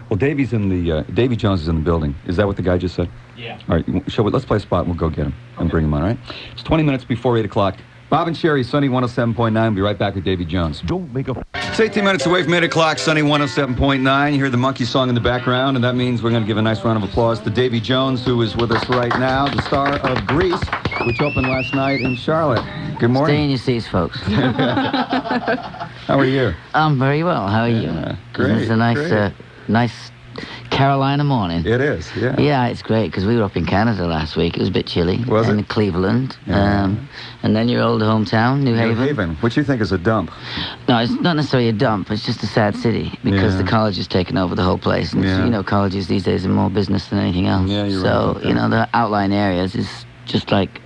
Well, Davy Jones is in the building. Is that what the guy just said? Yeah. All right, let's play a spot and we'll go get him and bring him on, all right? It's 20 minutes before 8 o'clock. Bob and Sheri, Sunny 107.9. We'll be right back with Davy Jones. Don't make a... It's 18 minutes away from 8 o'clock, Sunny 107.9. You hear the Monkees song in the background, and that means we're going to give a nice round of applause to Davy Jones, who is with us right now, the star of Grease, which opened last night in Charlotte. Good morning. Stay in your seats, folks. How are you? I'm very well. How are you? Great. It's a nice Carolina morning. It is, yeah. Yeah, it's great, because we were up in Canada last week. It was a bit chilly. Was in it? Cleveland. Yeah. And then your old hometown, New Haven. Which you think is a dump. No, it's not necessarily a dump. It's just a sad city, because the college has taken over the whole place. And you know, colleges these days are more business than anything else. Yeah, you're so, right. you know, the outlying areas is just like,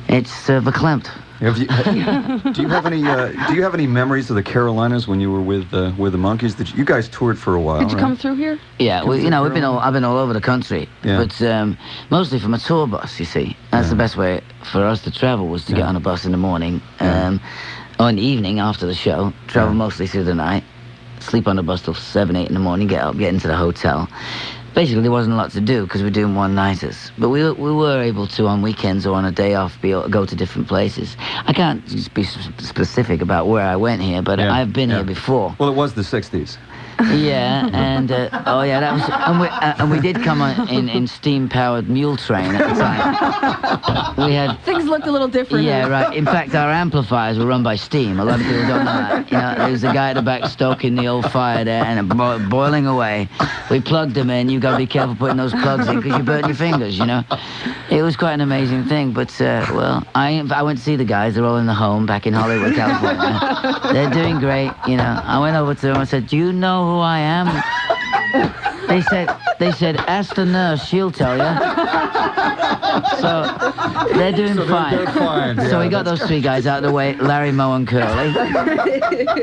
it's verklempt. Do you have any memories of the Carolinas when you were with the Monkees? You guys toured for a while. Did you come through here? Yeah, well, you know, I've been all over the country, but mostly from a tour bus. You see, that's the best way for us to travel, was to get on a bus in the morning, or in the evening after the show. Travel mostly through the night, sleep on the bus till 7, 8 in the morning, get up, get into the hotel. Basically, there wasn't a lot to do because we're doing one-nighters. But we were able to, on weekends or on a day off, go to different places. I can't just be specific about where I went here, but I've been here before. Well, it was the 60s. Yeah, and that was, and we did come on in steam-powered mule train at the time. We had things looked a little different. Yeah, right. In fact, our amplifiers were run by steam. A lot of people don't know that. You know, there was a guy at the back stoking the old fire there and boiling away. We plugged them in. You got to be careful putting those plugs in because you burn your fingers. You know, it was quite an amazing thing. But well, I went to see the guys. They're all in the home back in Hollywood, California. They're doing great. You know, I went over to them and said, "Do you know who I am?" They said, "Ask the nurse, she'll tell you." So they're doing fine. They're fine. So we got those three guys out of the way, Larry, Moe, and Curly,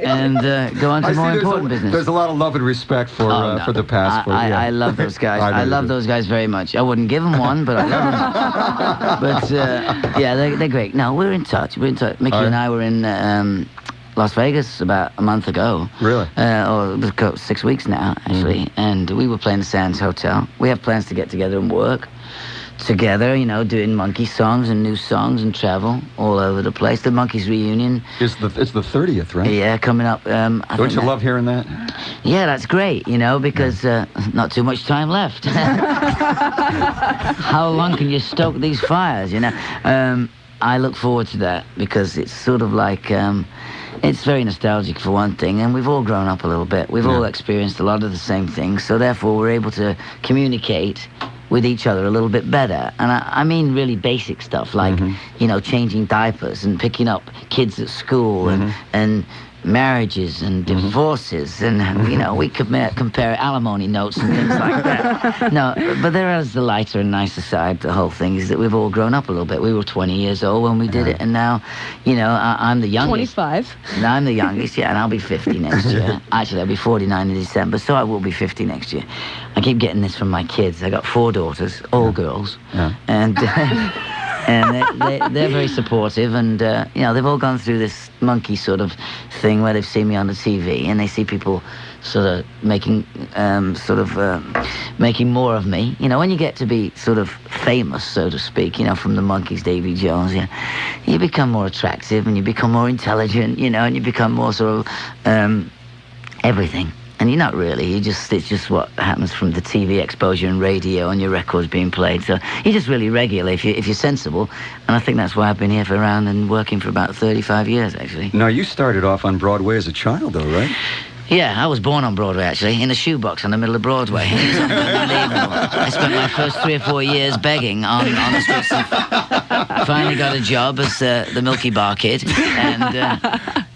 and go on to more important business. There's a lot of love and respect for the past. I love those guys. I love those guys very much. I wouldn't give them one, but I love them. But yeah, they're great. No, we're in touch. Mickey and I were in Las Vegas about a month ago. Really? Or it was 6 weeks now, actually. And we were playing the Sands Hotel. We have plans to get together and work together, you know, doing Monkees songs and new songs and travel all over the place. The Monkees reunion. It's the 30th, right? Yeah, coming up. Don't you love hearing that? Yeah, that's great, you know, because not too much time left. How long can you stoke these fires, you know? I look forward to that because it's sort of like... it's very nostalgic for one thing, and we've all grown up a little bit. We've all experienced a lot of the same things, so therefore we're able to communicate with each other a little bit better. And I mean really basic stuff like, you know, changing diapers and picking up kids at school and marriages and divorces and, you know, we could compare alimony notes and things like that. No, but there is the lighter and nicer side to the whole thing is that we've all grown up a little bit. We were 20 years old when we did it, and now, you know, I'm the youngest. 25. And I'm the youngest, yeah, and I'll be 50 next year. Actually, I'll be 49 in December, so I will be 50 next year. I keep getting this from my kids. I got 4 daughters, all girls, and... and they're very supportive, and you know, they've all gone through this monkey sort of thing where they've seen me on the TV, and they see people sort of making more of me. You know, when you get to be sort of famous, so to speak, you know, from the Monkees, Davy Jones, you become more attractive, and you become more intelligent, you know, and you become more sort of everything. And you're not really. It's just what happens from the TV exposure and radio and your records being played. So you're just really regular if you're sensible. And I think that's why I've been here for around and working for about 35 years, actually. Now, you started off on Broadway as a child, though, right? Yeah, I was born on Broadway, actually, in a shoebox in the middle of Broadway. It was unbelievable. I spent my first 3 or 4 years begging on the streets. Finally got a job as the Milky Bar Kid and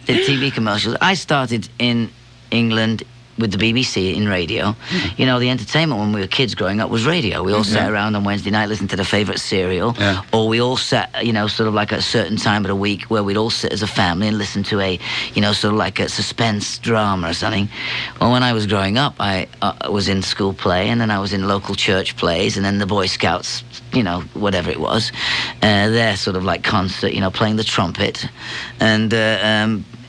did TV commercials. I started in England with the BBC in radio. You know, the entertainment when we were kids growing up was radio. We all sat around on Wednesday night listening to their favourite serial, or we all sat, you know, sort of like at a certain time of the week where we'd all sit as a family and listen to a, you know, sort of like a suspense drama or something. Well, when I was growing up, I was in school play, and then I was in local church plays, and then the Boy Scouts, you know, whatever it was, their sort of like concert, you know, playing the trumpet, and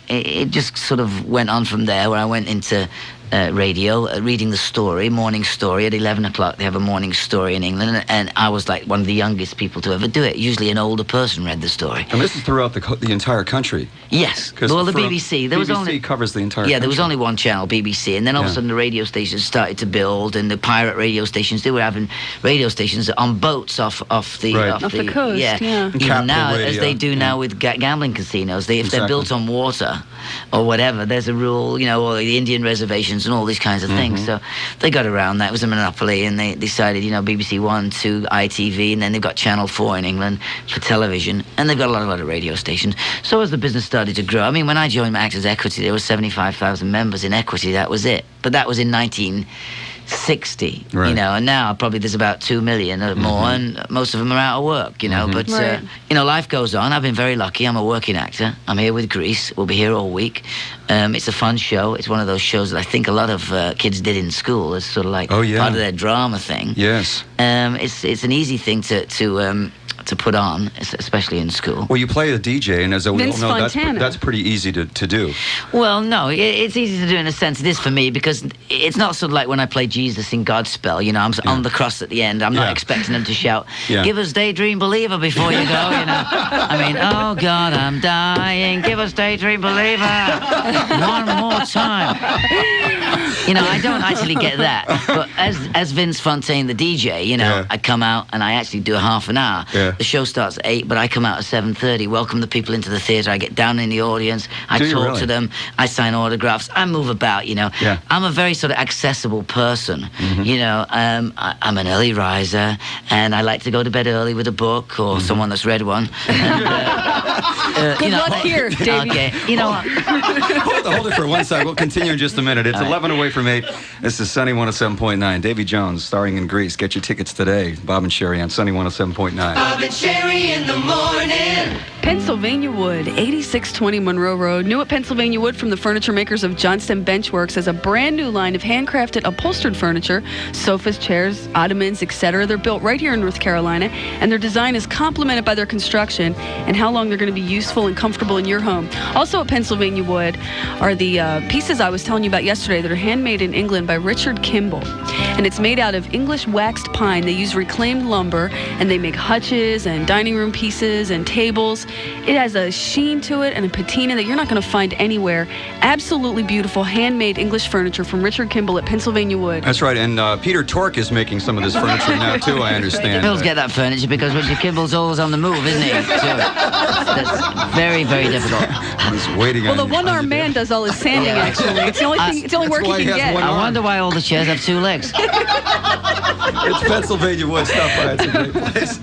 it just sort of went on from there, where I went into radio, reading the story, morning story. At 11 o'clock, they have a morning story in England, and I was like one of the youngest people to ever do it. Usually an older person read the story. And this is throughout the entire country. Yes. Well, the BBC. There was BBC only covers the entire Yeah, country. there was only one channel, BBC, and then all of a sudden the radio stations started to build, and the pirate radio stations, they were having radio stations on boats off the Off the coast, yeah. Even Capital now, Radio, as they do now with gambling casinos, if they're built on water or whatever, there's a rule, you know, or the Indian reservations and all these kinds of things. So they got around that. It was a monopoly, and they decided, you know, BBC One, 2, ITV, and then they've got Channel 4 in England for television, and they've got a lot of radio stations. So as the business started to grow, I mean, when I joined Actors Equity, there was 75,000 members in Equity. That was it. But that was in 1960, Right. you know, and now probably there's about 2 million or more, and most of them are out of work, you know. But, Right. you know, life goes on. I've been very lucky. I'm a working actor. I'm here with Grease. We'll be here all week. It's a fun show. It's one of those shows that I think a lot of kids did in school as sort of like part of their drama thing. Yes. It's an easy thing to put on, especially in school. Well, you play a DJ, and as we all Vince know, Fontana. that's pretty easy to do. Well, no, it's easy to do in a sense. It is for me, because it's not sort of like when I play Jesus in Godspell. You know, I'm on the cross at the end. I'm not expecting them to shout, "Give us Daydream Believer" before you go. You know, I mean, "Oh God, I'm dying. Give us Daydream Believer one more time." You know, I don't actually get that. But as Vince Fontaine, the DJ, you know, I come out and I actually do a half an hour. Yeah. The show starts at 8, but I come out at 7:30, welcome the people into the theatre. I get down in the audience. I talk to them. I sign autographs. I move about, you know. Yeah. I'm a very sort of accessible person. You know, I'm an early riser, and I like to go to bed early with a book or someone that's read one. And, Good luck here, Davey. Okay. You know what? Hold it for one second. We'll continue in just a minute. It's 11 away from 8. This is Sunny 107.9. Davy Jones, starring in Grease. Get your tickets today. Bob and Sheri on Sunny 107.9. Bob and Sheri in the morning. Pennsylvania Wood, 8620 Monroe Road. New at Pennsylvania Wood from the furniture makers of Johnston Benchworks has a brand new line of handcrafted upholstered furniture, sofas, chairs, ottomans, etc. They're built right here in North Carolina, and their design is complemented by their construction and how long they're going to be useful and comfortable in your home. Also at Pennsylvania Wood are the pieces I was telling you about yesterday that are handmade in England by Richard Kimball. And it's made out of English waxed pine. They use reclaimed lumber, and they make hutches and dining room pieces and tables. It has a sheen to it and a patina that you're not going to find anywhere. Absolutely beautiful, handmade English furniture from Richard Kimball at Pennsylvania Wood. That's right, and Peter Tork is making some of this furniture now, too, I understand. Bills get that furniture because Richard Kimball's always on the move, isn't he? So that's very, very difficult. He's waiting Well, on the one-armed man does all his sanding, actually. It's the only thing. It's the only work why he he can has get. one I arm. wonder why all the chairs have 2 legs. It's Pennsylvania Wood. Stop by. It's a great place.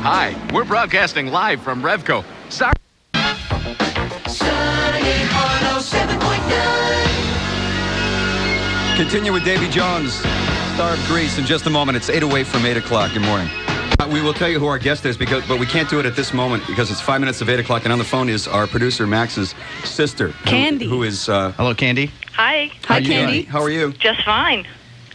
Hi, we're broadcasting live from Revco. Sorry. Sunny 107.9. Continue with Davy Jones, star of Grease, in just a moment. It's 8 away from 8 o'clock. Good morning. We will tell you who our guest is, but we can't do it at this moment because it's 5 minutes of 8 o'clock, and on the phone is our producer Max's sister, Candy. who is. Hello, Candy. Hi, Hi, Candy. How are you? just fine.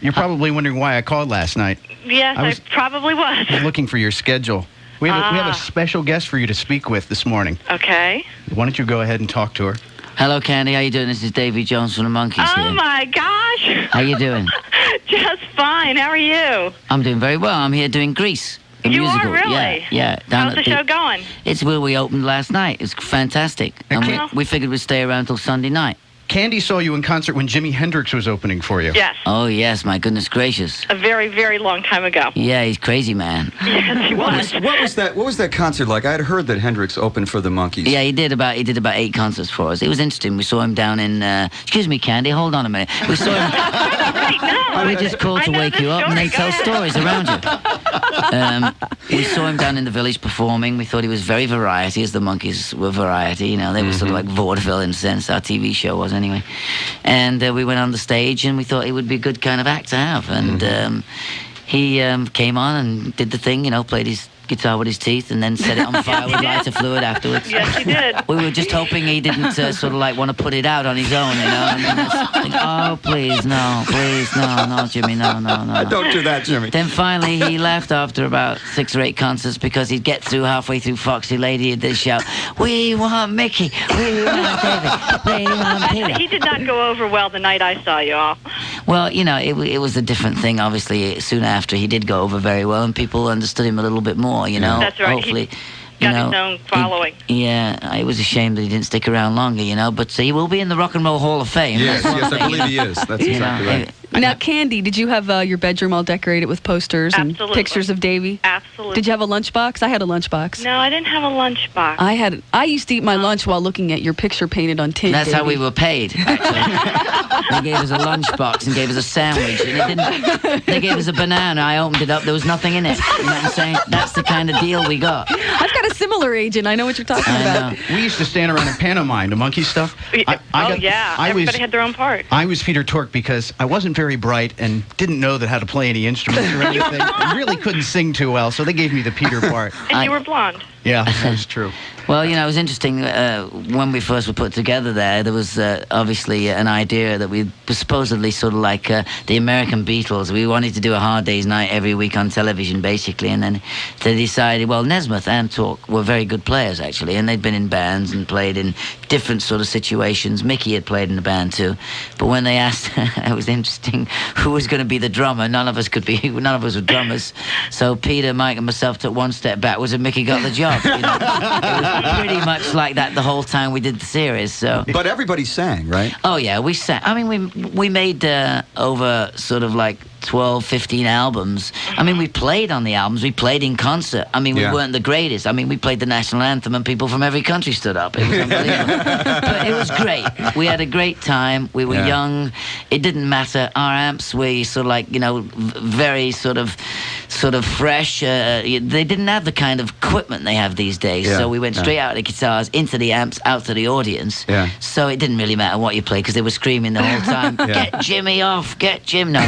You're probably wondering why I called last night. Yes, I I, was- probably was. Looking for your schedule. We have a special guest for you to speak with this morning. Okay. Why don't you go ahead and talk to her? Hello, Candy. How you doing? This is Davy Jones from the Monkees Oh here. my gosh. How you doing? Just fine. How are you? I'm doing very well. I'm here doing Grease, the You are musical. really? Yeah. Down How's at the show going? It's where we opened last night. It's fantastic. And Okay. we figured we'd stay around till Sunday night. Candy saw you in concert when Jimi Hendrix was opening for you. Yes. Oh, yes. My goodness gracious. A very, very long time ago. Yeah, he's crazy, man. Yes, he was. What was that concert like? I had heard that Hendrix opened for the Monkees. Yeah, he did about 8 concerts for us. It was interesting. We saw him down in. Excuse me, Candy. Hold on a minute. We saw him. Right, no. We just called I to know wake this you up and story. then Go tell ahead. stories around you. We saw him down in the village performing. We thought he was very variety, as the Monkees were variety. You know, they were sort of like vaudeville in a sense. Our TV show was anyway. And we went on the stage, and we thought he would be a good kind of act to have. And he came on and did the thing. You know, played his guitar with his teeth and then set it on fire with lighter fluid afterwards. Yes, he did. We were just hoping he didn't sort of like want to put it out on his own, you know. And then like, oh, please, no, Jimmy, no. Don't do that, Jimmy. Then finally he left after about 6 or 8 concerts because he'd get through halfway through Foxy Lady and they'd shout, "We want Mickey, we want David, we want Peter." He did not go over well the night I saw you all. Well, you know, it was a different thing. Obviously, soon after he did go over very well, and people understood him a little bit more. You know, That's right. Hopefully, He you got know, his own following. it was a shame that he didn't stick around longer. You know, but he will be in the Rock and Roll Hall of Fame. Yes, That's one I thing, believe he is. That's you exactly know, right. Now, Candy, did you have your bedroom all decorated with posters and Absolutely. pictures of Davy? Absolutely. Did you have a lunchbox? I had a lunchbox. No, I didn't have a lunchbox. I used to eat my lunch while looking at your picture painted on tin. That's how Davy. we were paid, actually. They gave us a lunchbox and gave us a sandwich. And they gave us a banana. I opened it up. There was nothing in it. You know what I'm saying? That's the kind of deal we got. I've got a similar agent. I know what you're talking I about. know. We used to stand around and pantomime the Monkee stuff. Everybody had their own part. I was Peter Tork because I wasn't very bright and didn't know how to play any instruments or anything. I really couldn't sing too well, so they gave me the Peter part. And you were blonde. Yeah, that's true. Well, you know, it was interesting. When we first were put together there was obviously an idea that we were supposedly sort of like the American Beatles. We wanted to do a Hard Day's Night every week on television, basically. And then they decided, well, Nesmith and Tork were very good players, actually. And they'd been in bands and played in different sort of situations. Mickey had played in a band, too. But when they asked, it was interesting, who was going to be the drummer, none of us were drummers. So Peter, Mike, and myself took one step backwards and Mickey got the job. You know? It was pretty much like that the whole time we did the series. So, But everybody sang, right? oh yeah, we sang. I mean, we made over sort of like 12, 15 albums. I mean, we played on the albums. We played in concert. I mean, we Yeah. weren't the greatest. I mean, we played the national anthem and people from every country stood up. It was unbelievable. But it was great. We had a great time. We were Yeah. young. It didn't matter. Our amps were sort of like, you know, very sort of fresh. They didn't have the kind of equipment they have these days. Yeah. So we went straight out of the guitars, into the amps, out to the audience. Yeah. So it didn't really matter what you played because they were screaming the whole time, Yeah. "Get Jimmy off, get Jim." No,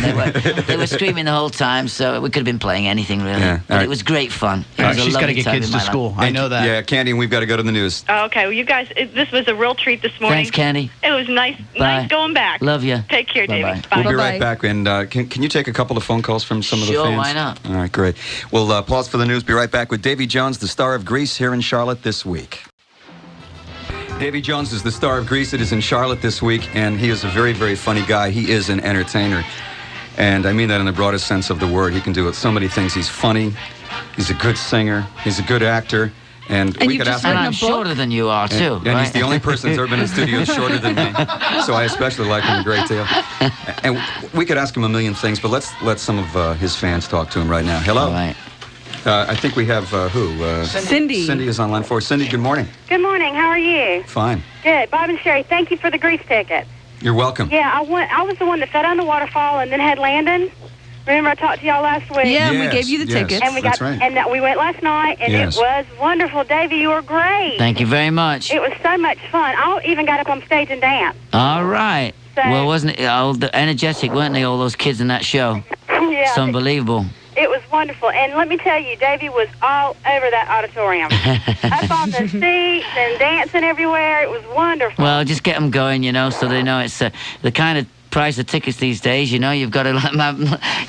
they were screaming the whole time, so we could have been playing anything really. Yeah. But All right. it was great fun. It All was right, a she's got to lovely get time kids in to my life. school. I know that. Yeah, Candy, and we've got to go to the news. Oh, okay, well, you guys, this was a real treat this morning. Thanks, Candy. It was nice Bye. going back. Love you. Take care, Bye-bye. Davey. We'll Bye. be Bye-bye. right back. And can you take a couple of phone calls from some of the Sure, fans? why not? All right, great. We'll pause for the news. Be right back with Davy Jones, the star of Grease, here in Charlotte this week. Davy Jones is the star of Grease. It is in Charlotte this week, and he is a very, very funny guy. He is an entertainer. And I mean that in the broadest sense of the word. He can do so many things. He's funny. He's a good singer. He's a good actor. And we you've could just ask him. And written I'm a book? shorter than you are, too. And right? he's the only person that's ever been in the studio shorter than me. So I especially like him a great deal. And we could ask him a million things, but let's let some of his fans talk to him right now. Hello. All right. I think we have who? Cindy. Cindy is on line 4. Cindy, good morning. Good morning. How are you? Fine. Good. Bob and Sheri, thank you for the grease ticket. You're welcome. Yeah, I was the one that fell down the waterfall and then had Landon. Remember I talked to y'all last week? Yeah, and we Yes, gave you the yes. tickets. And we That's got right. and we went last night and Yes. it was wonderful. Davy, you were great. Thank you very much. It was so much fun. I even got up on stage and danced. All right. So- Well, wasn't it energetic, weren't they, all those kids in that show? Yeah. It's unbelievable. It was wonderful. And let me tell you, Davy was all over that auditorium. Up on the seats and dancing everywhere. It was wonderful. Well, just get them going, you know, so they know it's the kind of price of tickets these days, you know. You've got to,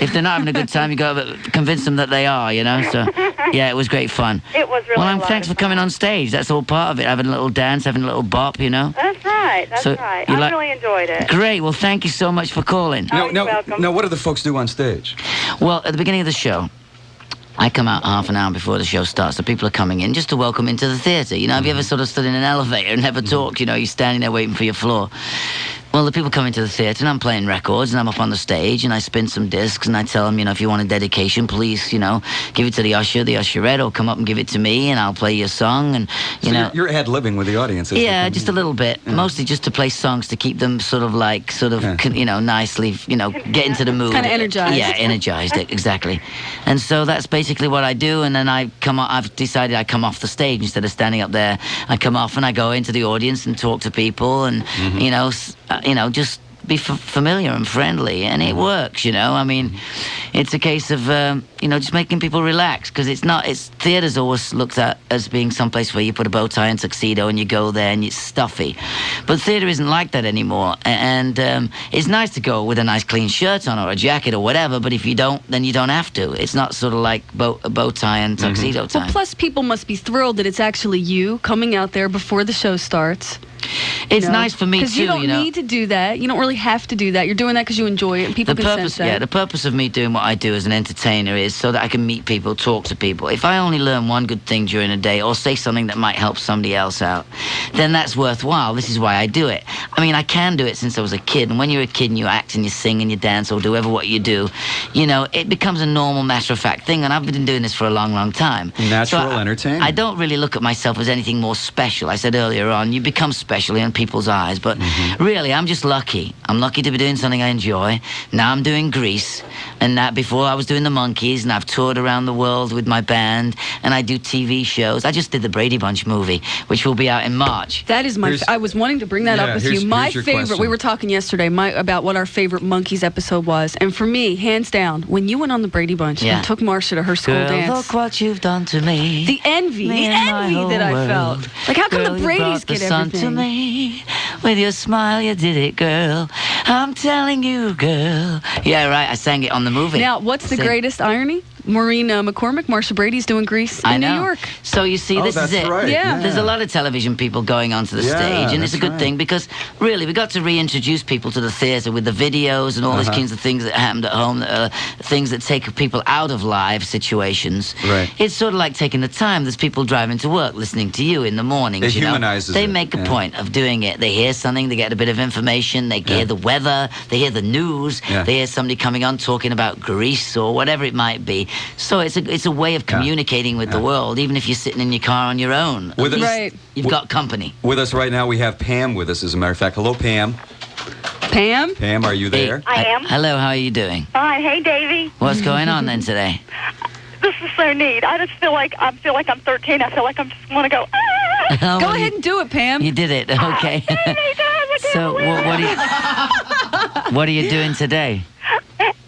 if they're not having a good time, you've got to convince them that they are, you know. So, yeah, it was great fun. It was really Well, a lot thanks of for coming fun. on stage. That's all part of it. Having a little dance, having a little bop, you know. That's right. That's So, right. you I like- really enjoyed it. Great. Well, thank you so much for calling. Oh, you're welcome. Now, what do the folks do on stage? Well, at the beginning of the show, I come out half an hour before the show starts, so people are coming in just to welcome into the theatre. You know, have you ever sort of stood in an elevator and never talked? You know, you're standing there waiting for your floor. Well, the people come into the theatre and I'm playing records and I'm up on the stage and I spin some discs and I tell them, you know, if you want a dedication, please, you know, give it to the usherette will come up and give it to me and I'll play your song and, you So know. you're ad-libbing with the audience. as Yeah, they come just a in. little bit. Mostly just to play songs to keep them Yeah. you know, nicely, you know, get into the mood. Kinda energized. Yeah, energized, exactly. And so that's basically what I do. And then I've decided I come off the stage instead of standing up there. I come off and I go into the audience and talk to people and, you know, just be familiar and friendly, and it works, you know. I mean, it's a case of, you know, just making people relax, because theatre's always looked at as being someplace where you put a bow tie and tuxedo and you go there and it's stuffy. But theatre isn't like that anymore, and it's nice to go with a nice clean shirt on or a jacket or whatever, but if you don't, then you don't have to. It's not sort of like a bow tie and tuxedo time. Well, plus people must be thrilled that it's actually you coming out there before the show starts. It's nice for me too, because you don't need to do that. You don't really have to do that. You're doing that because you enjoy it, and people can sense that. Yeah, the purpose of me doing what I do as an entertainer is so that I can meet people, talk to people. If I only learn one good thing during a day or say something that might help somebody else out, then that's worthwhile. This is why I do it. I mean, I can do it since I was a kid, and when you're a kid and you act and you sing and you dance or do whatever what you do, you know, it becomes a normal matter-of-fact thing, and I've been doing this for a long, long time. Natural entertainment. I don't really look at myself as anything more special. I said earlier on, you become special in people's eyes, but really, I'm just lucky. I'm lucky to be doing something I enjoy. Now I'm doing Grease, and that before I was doing the Monkees, and I've toured around the world with my band, and I do TV shows. I just did the Brady Bunch movie, which will be out in March. That is I was wanting to bring that up with you. My favorite, question. we were talking yesterday about what our favorite Monkees episode was, and for me, hands down, when you went on the Brady Bunch and took Marcia to her school dance. Look what you've done to me. The envy that I felt. Like, how come the Bradys get everything? To me. With your smile, you did it, girl. I'm telling you, girl. Yeah, right, I sang it on the movie. Now, what's the greatest irony? Maureen McCormick, Marcia Brady's doing Grease in New York. So you see, this is it. Right. Yeah. There's a lot of television people going onto the stage, and it's a good thing because really we got to reintroduce people to the theatre with the videos and all these kinds of things that happened at home, that are things that take people out of live situations. Right. It's sort of like taking the time. There's people driving to work, listening to you in the mornings. It humanizes They it, make a point of doing it. They hear something, they get a bit of information, they hear the weather, they hear the news, they hear somebody coming on talking about Grease or whatever it might be. So it's a way of communicating with the world, even if you're sitting in your car on your own. With us, Right. You've got company. With us right now, we have Pam with us, as a matter of fact. Hello, Pam. Pam? Pam, are you there? I am. Hello, how are you doing? Fine. Hey, Davy. What's going on then today? This is so neat. I just feel like I'm 13. I feel like I just want to go. Ah! Go ahead and do it, Pam. You did it. Okay. So what are you doing today?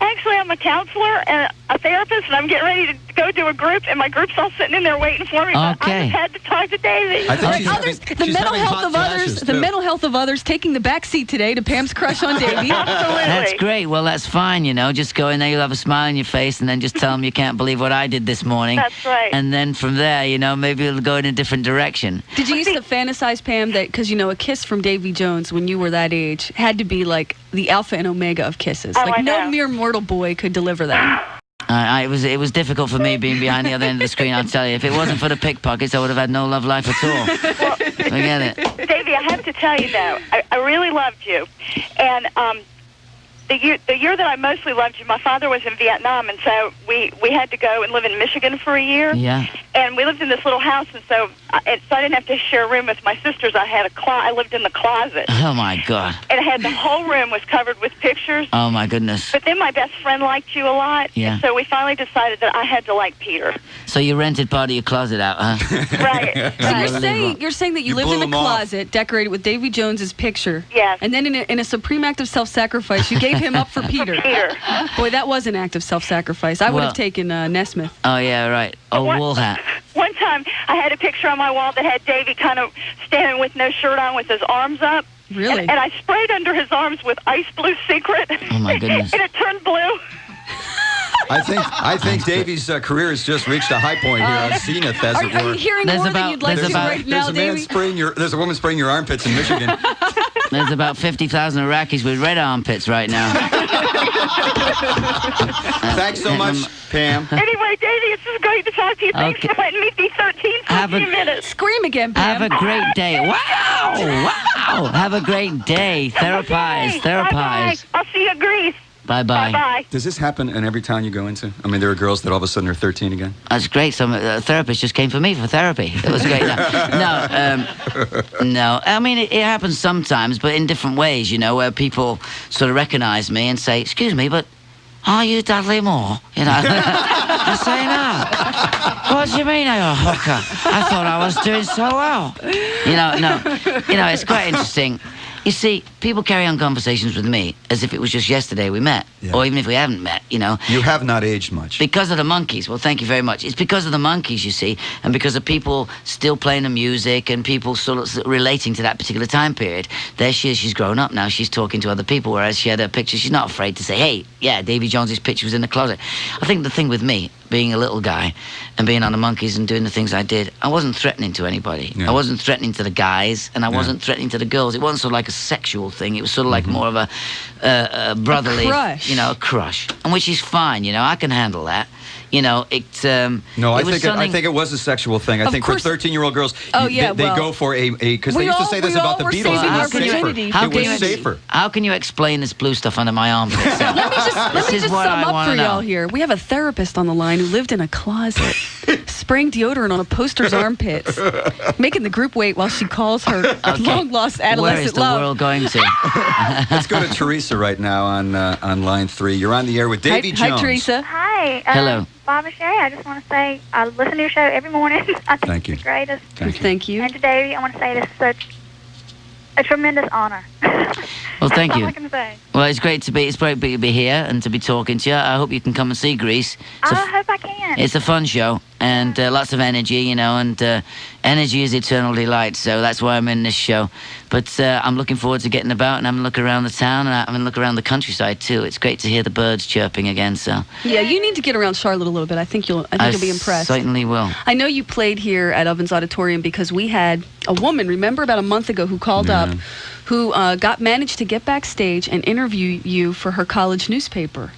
Actually, I'm a counselor and a therapist, and I'm getting ready to go do a group, and my group's all sitting in there waiting for me. But I just had to talk to Davy. I think she's Others, having, the she's mental having health hot of others, flashes, the too. mental health of others taking the back seat today to Pam's crush on Davy. Absolutely. That's great. Well, that's fine, you know. Just go in there, you'll have a smile on your face, and then just tell them you can't believe what I did this morning. That's right. And then from there, you know, maybe it'll go in a different direction. Did you used to fantasize, Pam, that because, you know, a kiss from Davy Jones when you were that age had to be like the alpha and omega of kisses? Oh, like I no know. mere mortal boy could deliver that. It was difficult for me being behind the other end of the screen, I'll tell you. If it wasn't for the pickpockets, I would have had no love life at all. Forget it. Davy, I have to tell you, though, I really loved you. And the year that I mostly loved you, my father was in Vietnam, and so we had to go and live in Michigan for a year. Yeah. And we lived in this little house, and so I didn't have to share a room with my sisters. I lived in the closet. Oh, my God. And the whole room was covered with pictures. Oh, my goodness. But then my best friend liked you a lot. Yeah. And so we finally decided that I had to like Peter. So you rented part of your closet out, huh? Right. So you're saying that you lived in blew a him off. closet decorated with Davy Jones's picture. Yes. And then in a supreme act of self-sacrifice, you gave him up for Peter. Peter. Boy, that was an act of self-sacrifice. I would have taken Nesmith. Oh, yeah, right. Oh, wool hat. One time, I had a picture on my wall that had Davy kind of standing with no shirt on with his arms up. Really? And I sprayed under his arms with Ice Blue Secret. Oh, my goodness. And it turned blue. I think Davy's career has just reached a high point here on Zenith, as it Are were. you hearing There's more than about- you'd like there's to about- right now, Davy? There's a woman spraying your armpits in Michigan. There's about 50,000 Iraqis with red armpits right now. Thanks so much, Pam. Anyway, Davy, it's just great to talk to you. Thanks Okay. for letting me be 13 for Have a a- few minutes. Scream again, Pam. Have a great day. Wow! Wow! Have a great day. Therapize. Okay. Therapize. Bye-bye. I'll see you at Greece. Bye-bye. Bye-bye. Does this happen in every town you go into? I mean, there are girls that all of a sudden are 13 again. That's great. Some therapist just came for me for therapy. It was great. No. I mean, it happens sometimes, but in different ways, you know, where people sort of recognize me and say, "Excuse me, but are you Dudley Moore?" You know, I say, "No." What do you mean, you're a hooker? I thought I was doing so well. You know, it's quite interesting. You see, people carry on conversations with me as if it was just yesterday we met, Yeah. or even if we haven't met, you know. You have not aged much. Because of the Monkees. Well, thank you very much. It's because of the Monkees, you see, and because of people still playing the music and people sort of relating to that particular time period. There she is. She's grown up now. She's talking to other people, whereas she had her picture. She's not afraid to say, hey, yeah, Davy Jones's picture was in the closet. I think the thing with me, being a little guy and being on the Monkees and doing the things I did, I wasn't threatening to anybody. Yeah. I wasn't threatening to the guys, and I wasn't threatening to the girls. It wasn't sort of like a sexual thing. It was sort of like more of a brotherly, crush. you know, a crush, and which is fine. You know, I can handle that. You know, it. No, I it was think I something- think it was a sexual thing. I Of think for course. 13-year-old girls, Oh, they yeah, well, go for a because they we used to all- say this we about all the were Beatles. saving It our was safer. virginity How It can was you safer. How can you explain this blue stuff under my armpit? Let me just This is what sum I up wanna for know. y'all here. We have a therapist on the line who lived in a closet, spraying deodorant on a poster's armpits, making the group wait while she calls her long-lost Where is adolescent the love. world going to? Let's go to Teresa right now on line 3. You're on the air with Davy Jones. Hi, Teresa. Hi. Hello. Bob Sheri, I just want to say I listen to your show every morning. I think Thank you. it's the greatest. Thank you. And to Davey, I want to say it is such a tremendous honor. Well, thank That's you. all I can say. Well, it's great to be here and to be talking to you. I hope you can come and see Greece. It's a I hope I can. It's a fun show and lots of energy, you know, and energy is eternal delight. So that's why I'm in this show. But I'm looking forward to getting about and having a look around the town and having a look around the countryside too. It's great to hear the birds chirping again. So Yeah, you need to get around Charlotte a little bit. I think you'll be impressed. Certainly will. I know you played here at Ovens Auditorium because we had a woman, remember, about a month ago who called up, who managed to get backstage and interview you for her college newspaper.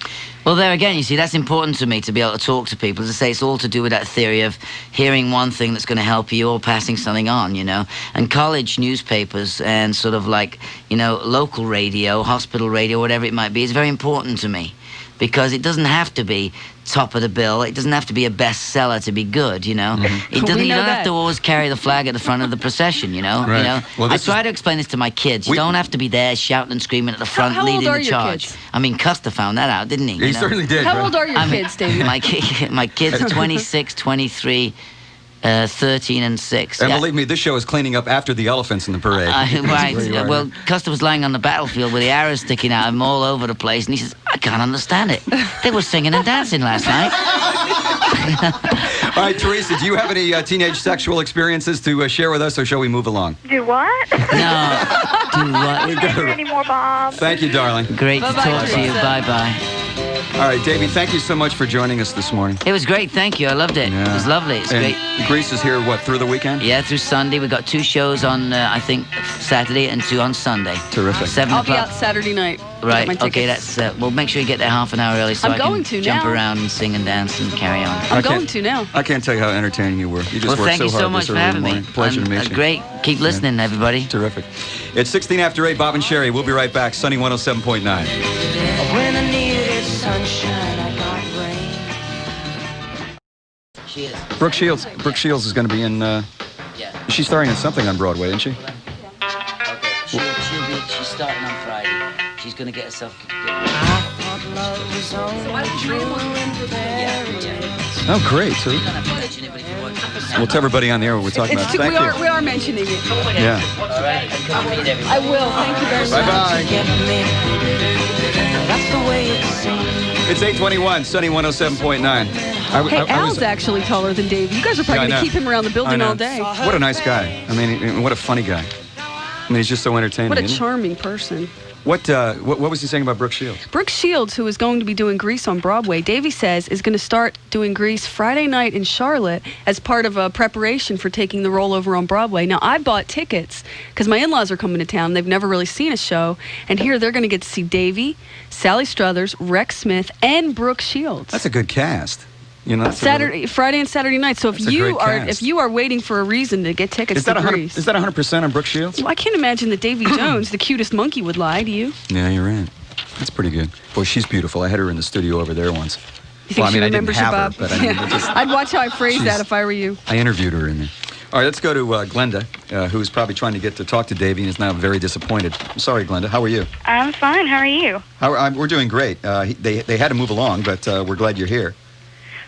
Well, there again, you see, that's important to me to be able to talk to people. As I say, it's all to do with that theory of hearing one thing that's going to help you or passing something on, you know. And college newspapers and sort of like, you know, local radio, hospital radio, whatever it might be, is very important to me. Because it doesn't have to be top of the bill. It doesn't have to be a bestseller to be good, you know. It doesn't. We You know don't have that. to always carry the flag at the front of the procession, you know. Right. You know. Well, I this try to explain this to my kids. You don't have to be there shouting and screaming at the front, how old leading are the your charge. kids? I mean, Custer found that out, didn't he? He You know? certainly did. How right? old are your I mean, kids, David? my kids are 26, 23, 13, and 6. And Yeah. believe me, this show is cleaning up after the elephants in the parade. Right. Where you are. Well, Custer was lying on the battlefield with the arrows sticking out of him all over the place, and he says, I can't understand it. They were singing and dancing last night. All right, Teresa, do you have any teenage sexual experiences to share with us, or shall we move along? Do what? No. Do what? We Can't got hear to. anymore, Bob. Thank you, darling. Great to Bye-bye, talk to you. Teresa. Bye-bye. All right, Davey, thank you so much for joining us this morning. It was great. Thank you. I loved it. It was lovely. It's And great. Greece is here, what, through the weekend? Yeah, through Sunday. We got 2 shows on, I think, Saturday and 2 on Sunday. Terrific. 7 I'll be o'clock. out Saturday night. Right. Get my Okay, tickets. that's. Well, make sure you get there half an hour early so I'm I can going to jump now. around and sing and dance and carry on. I I'm can't- going to now. I can't tell you how entertaining you were. You just Well, worked thank so you hard so much this for early in having the me. morning. Pleasure to meet you. Great. Keep listening, everybody. Terrific. It's 16 after 8, Bob and Sheri. We'll be right back. Sunny 107.9. When I needed sunshine, I got rain. She is. Brooke Shields is going to be in. Yeah. She's starring in something on Broadway, isn't she? Okay. She's starting on Friday. She's going to get herself. I thought love was only true in fairy tales. Oh, great. So You don't have to mention it, but if you want to. we'll tell everybody on the air what we're talking It's about. too, Thank we are mentioning it. Yeah. All right. And come and meet everybody. I will. Thank you very much. Bye-bye. Get me. That's the way it seems. It's 8:21, Sunny 107.9. Hey, Al's actually taller than Dave. You guys are Yeah, I probably going know. to keep him around the I building know. all day. What a nice guy. I mean, what a funny guy. I mean, he's just so entertaining. What a isn't he? charming person. What was he saying about Brooke Shields? Brooke Shields, who is going to be doing Grease on Broadway, Davey says is going to start doing Grease Friday night in Charlotte as part of a preparation for taking the role over on Broadway. Now, I bought tickets because my in-laws are coming to town. They've never really seen a show. And here they're going to get to see Davey, Sally Struthers, Rex Smith, and Brooke Shields. That's a good cast. You know, that's a really- Friday and Saturday night. So That's a great cast. if you are waiting for a reason to get tickets Is that to 100%? Grease, Is that 100% on Brooke Shields? well, I can't imagine that Davy Jones, the cutest monkey, would lie to you. Yeah, you're right. That's pretty good. Boy, she's beautiful. I had her in the studio over there once. You think Well, I mean, she I didn't remembers you, have her, Bob? but I mean, it just- I'd watch how I phrase She's- that if I were you. I interviewed her in there. All right, let's go to Glenda, who's probably trying to get to talk to Davey and is now very disappointed. I'm sorry, Glenda. How are you? I'm fine. How are you? We're doing great. They had to move along, but we're glad you're here.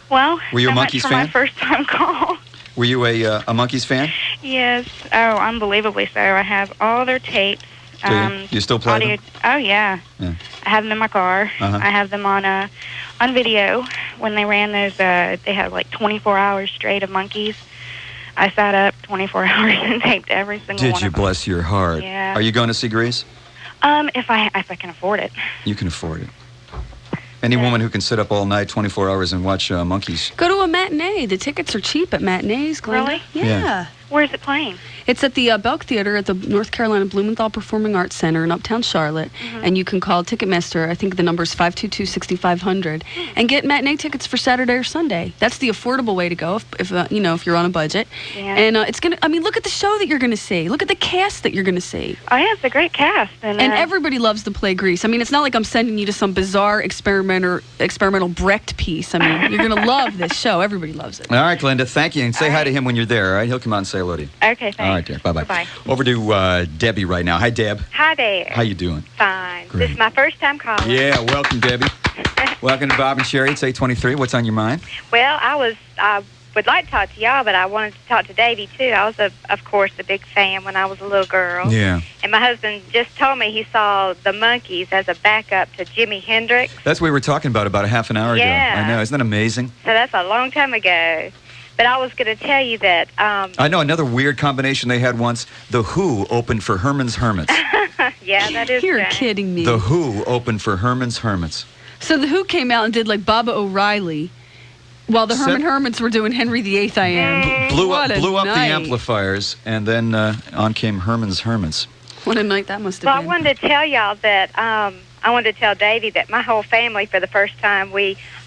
Well, Were you a so much Monkees for fan? my first time call. Were you a Monkees fan? Yes. Oh, unbelievably so. I have all their tapes, You still play audio. them? Oh yeah. Yeah. I have them in my car. Uh-huh. I have them on video when they ran those. They had like 24 hours straight of Monkees. I sat up 24 hours and taped every single Did one you of them. bless your heart? Yeah. Are you going to see Grease? If I can afford it. You can afford it. Any woman who can sit up all night, 24 hours, and watch Monkees. Go to a matinee. The tickets are cheap at matinees, Glenda. Really? Yeah. Where's it playing? It's at the Belk Theater at the North Carolina Blumenthal Performing Arts Center in Uptown Charlotte. And you can call Ticketmaster. I think the number is 522-6500 and get matinee tickets for Saturday or Sunday. That's the affordable way to go if you're on a budget. Yeah. And it's going to, look at the show that you're going to see. Look at the cast that you're going to see. Oh yeah, it's a great cast. And everybody loves to play Grease. It's not like I'm sending you to some bizarre experimental Brecht piece. You're going to love this show. Everybody loves it. All right, Glenda, thank you. And say hi to him when you're there, all right? He'll come out and say hello to you. Okay, thanks. All right, dear. Bye-bye. Bye-bye. Over to Debbie right now. Hi, Deb. Hi there. How you doing? Fine. Great. This is my first time calling. Yeah, welcome, Debbie. Welcome to Bob and Sheri. It's 8:23. What's on your mind? Well, I would like to talk to y'all, but I wanted to talk to Davy, too. I was, of course, a big fan when I was a little girl. Yeah. And my husband just told me he saw the Monkees as a backup to Jimi Hendrix. That's what we were talking about a half an hour Yeah. ago. I know. Isn't that amazing? So that's a long time ago. But I was going to tell you that... I know another weird combination they had once. The Who opened for Herman's Hermits. yeah, that is You're strange. kidding me. The Who opened for Herman's Hermits. So the Who came out and did like Baba O'Reilly while the Herman Hermits were doing Henry VIII I Am. Blew What up a the night. amplifiers, and then on came Herman's Hermits. What a night that must have Well, I been. wanted to tell y'all that... I wanted to tell Davy that my whole family, for the first time,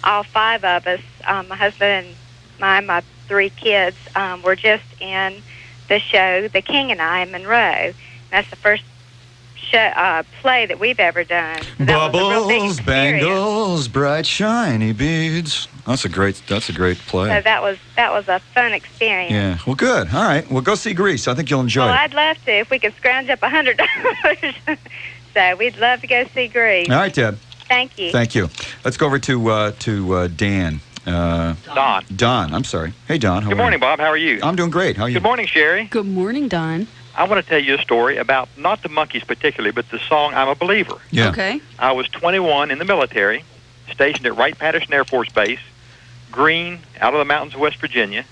all five of us, my husband and my three kids, were just in the show The King and I in Monroe. That's the first play that we've ever done. So that was a real big Bubbles, experience. bangles, bright shiny beads. That's a great play. So that was a fun experience. Yeah. Well, good. All right. Well, go see Grease. I think you'll enjoy Well, it. I'd love to if we could scrounge up $100. So we'd love to go see Grease. All right, Deb. Thank you. Thank you. Let's go over to Dan. Don. Don. I'm sorry. Hey, Don. How Good are morning, Bob. How are you? you? I'm doing great. How are you? Good morning, Sherry. Good morning, Don. I want to tell you a story about not the Monkees particularly, but the song I'm a Believer. Yeah. Okay. I was 21 in the military, stationed at Wright-Patterson Air Force Base, Green, out of the mountains of West Virginia,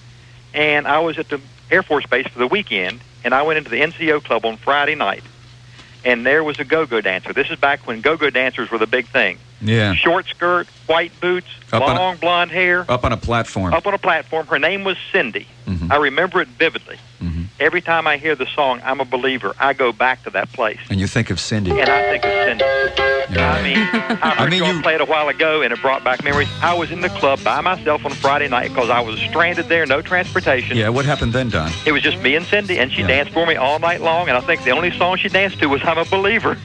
and I was at the Air Force Base for the weekend, and I went into the NCO club on Friday night, and there was a go-go dancer. This is back when go-go dancers were the big thing. Yeah. Short skirt, white boots, Up on long blonde hair, Up on a platform. up on a platform. Her name was Cindy. Mhm. I remember it vividly. Mhm. Every time I hear the song I'm a Believer, I go back to that place. And you think of Cindy. And I think of Cindy. Yeah. I heard mean, y'all you- play it a while ago, and it brought back memories. I was in the club by myself on Friday night because I was stranded there, no transportation. Yeah. What happened then, Don? It was just me and Cindy, and she Yeah. danced for me all night long, and I think the only song she danced to was I'm a Believer.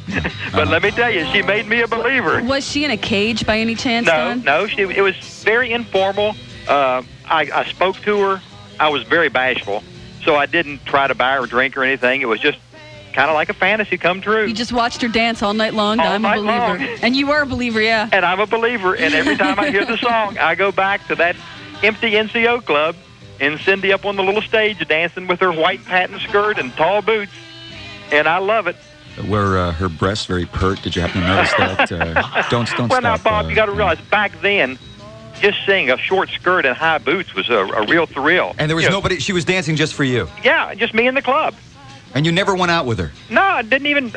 But let me tell you, she made me a believer. Was she in a cage by any chance, Don? No, it was very informal. I spoke to her. I was very bashful, so I didn't try to buy her a drink or anything. It was just kind of like a fantasy come true. You just watched her dance all night long. All I'm night a believer. long. And you were a believer, yeah. And I'm a believer, and every time I hear the song, I go back to that empty NCO club and Cindy up on the little stage dancing with her white patent skirt and tall boots, and I love it. Were her breasts very pert? Did you happen to notice that? Don't Well, stop. now, Bob, you got to realize, back then, just seeing a short skirt and high boots was a real thrill. And there was You know, nobody. She was dancing just for you. Yeah, just me in the club. And you never went out with her. No, I didn't even,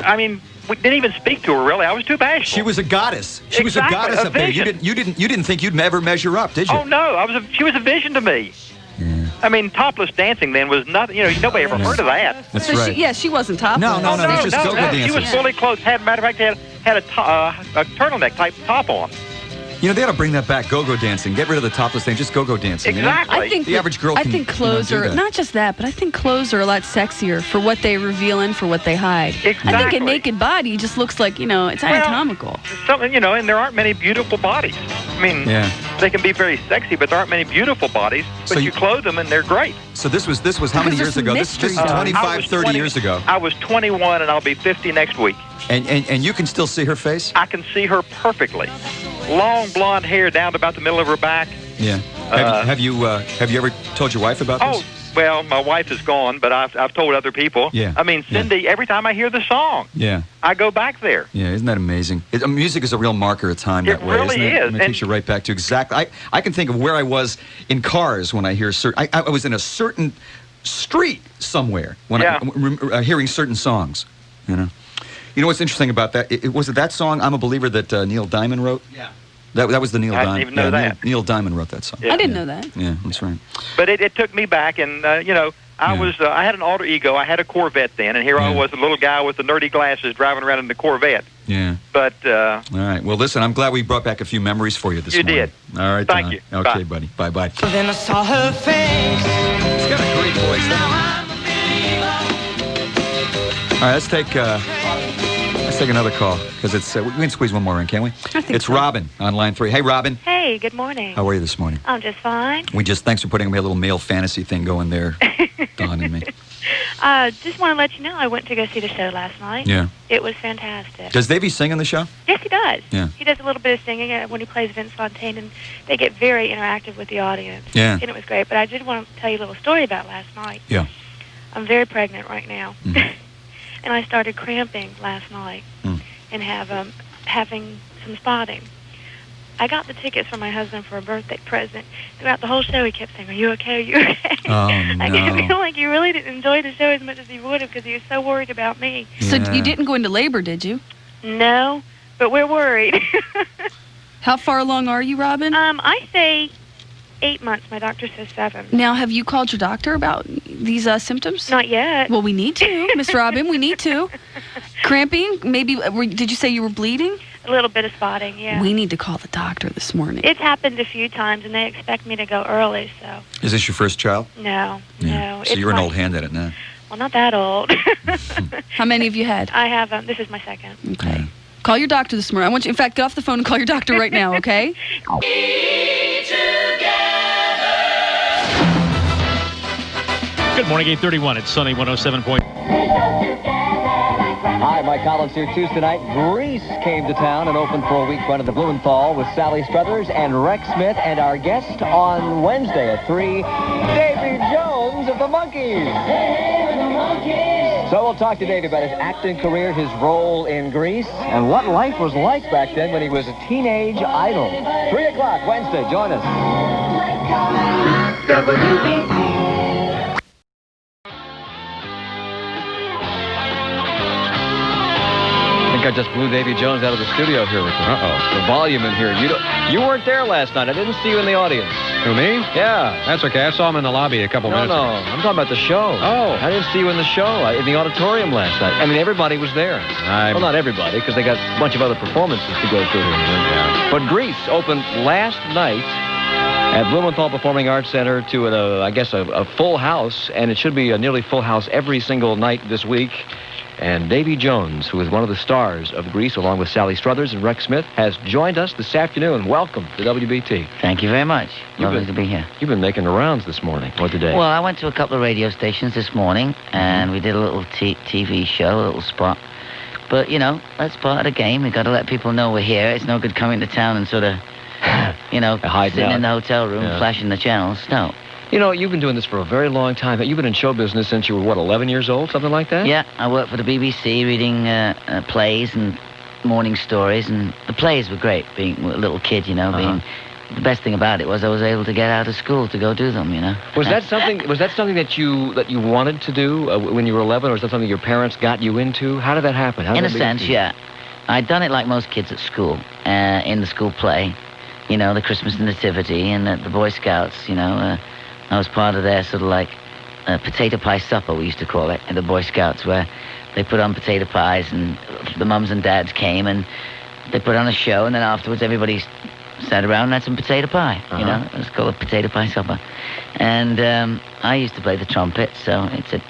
we didn't even speak to her, really. I was too bashful. She was a goddess. She was a Exactly, goddess a up there. vision. You didn't think you'd ever measure up, did you? Oh, no, she was a vision to me. Yeah. Topless dancing then was nothing, nobody ever heard of that. That's So right. she wasn't topless. No, no, no, Oh, it was just go-go She dancers. was fully clothed. Matter of fact, had a turtleneck type top on. You know, they ought to bring that back, go-go dancing. Get rid of the topless thing, just go-go dancing. you know? Exactly. I think The average girl I can, think clothes do are that. not just that, but I think clothes are a lot sexier for what they reveal and for what they hide. I think Exactly. a naked body just looks like it's anatomical. Something, and there aren't many beautiful bodies. Yeah. They can be very sexy, but there aren't many beautiful bodies. But So you clothe them, and they're great. So this was how many Because years there's ago? some This is mystery. 25, I was 30 20 years ago. I was 21, and I'll be 50 next week. And you can still see her face? I can see her perfectly. Long blonde hair down to about the middle of her back. Yeah. Have you ever told your wife about this? Well, my wife is gone, but I've told other people. Yeah. I mean, Cindy, every time I hear the song, Yeah. I go back there. Yeah, isn't that amazing? Music is a real marker of time that way, really isn't it? is. I mean, it takes you right back to exactly. I can think of where I was in cars when I hear certain. I was in a certain street somewhere when I hearing certain songs. You know what's interesting about that? Was it that song "I'm a Believer" that Neil Diamond wrote? Yeah. That was the Neil Diamond. I didn't even know that. Neil Diamond wrote that song. Yeah. I didn't know that. Yeah, that's right. But it took me back, and I had an alter ego. I had a Corvette then, and here I was, a little guy with the nerdy glasses driving around in the Corvette. Yeah. But all right. Well, listen, I'm glad we brought back a few memories for you this morning. You did. All right. Thank Don. you. Okay, Bye. buddy. Bye. Then I saw her face. He's got a great voice. All right, let's take another call because it's we can squeeze one more in, can't we? I think it's so. Robin on line 3. Hey, Robin. Hey, good morning. How are you this morning? I'm just fine. Thanks for putting a little male fantasy thing going there, Don and me. Just want to let you know I went to go see the show last night. Yeah. It was fantastic. Does Davy sing in the show? Yes, he does. Yeah. He does a little bit of singing when he plays Vince Fontaine, and they get very interactive with the audience. Yeah. And it was great. But I did want to tell you a little story about last night. Yeah. I'm very pregnant right now. Mhm. And I started cramping last night and having some spotting. I got the tickets for my husband for a birthday present. Throughout the whole show, he kept saying, "Are you okay? Are you okay?" Oh, I no. feel like he really didn't enjoy the show as much as he would have because he was so worried about me. So Yeah. you didn't go into labor, did you? No, but we're worried. How far along are you, Robin? I say 8 months. My doctor says 7. Now, have you called your doctor about these symptoms? Not yet. Well, we need to, Miss Robin. We need to. Cramping? Maybe. Did you say you were bleeding? A little bit of spotting, yeah. We need to call the doctor this morning. It's happened a few times, and they expect me to go early, so Is this your first child? no. So It's you're an my- old hand at it now. Well, not that old. How many have you had? I have, this is my second. Okay. Yeah. Call your doctor this morning. I want you, in fact, get off the phone and call your doctor right now, okay? Good morning, 8:31. It's Sunny 107. Hi, Mike Collins here Tuesday night. Grease came to town and opened for a week run at the Blumenthal with Sally Struthers and Rex Smith, and our guest on Wednesday at 3, Davy Jones of the Monkees. So we'll talk to Davy about his acting career, his role in Grease, and what life was like back then when he was a teenage idol. 3 o'clock Wednesday. Join us. I think I just blew Davy Jones out of the studio here with the volume in here. You weren't there last night. I didn't see you in the audience. Who, me? Yeah. That's okay. I saw him in the lobby a couple minutes No, ago. I'm talking about the show. Oh. I didn't see you in the show, in the auditorium last night. I mean, everybody was there. Well, not everybody, because they got a bunch of other performances to go through here. Yeah. But Grease opened last night at Blumenthal Performing Arts Center to, a full house, and it should be a nearly full house every single night this week. And Davy Jones, who is one of the stars of Grease, along with Sally Struthers and Rex Smith, has joined us this afternoon. Welcome to WBT. Thank you very much. You've Lovely been- to be here. You've been making the rounds this morning or today. Well, I went to a couple of radio stations this morning, and we did a little TV show, a little spot. But, that's part of the game. We've got to let people know we're here. It's no good coming to town and sort of, Hiding sitting out. in the hotel room, Yeah. flashing the channels. No. You've been doing this for a very long time. You've been in show business since you were, 11 years old, something like that? Yeah, I worked for the BBC reading plays and morning stories, and the plays were great, being a little kid, being... The best thing about it was I was able to get out of school to go do them, Was that something that you wanted to do when you were 11, or was that something your parents got you into? How did that happen? How did In a that begin sense, for you? yeah. I'd done it like most kids at school, in the school play, the Christmas Nativity and the Boy Scouts, I was part of their sort of like potato pie supper, we used to call it, in the Boy Scouts, where they put on potato pies and the mums and dads came and they put on a show, and then afterwards everybody sat around and had some potato pie, It was called a potato pie supper. And I used to play the trumpet, so it's a,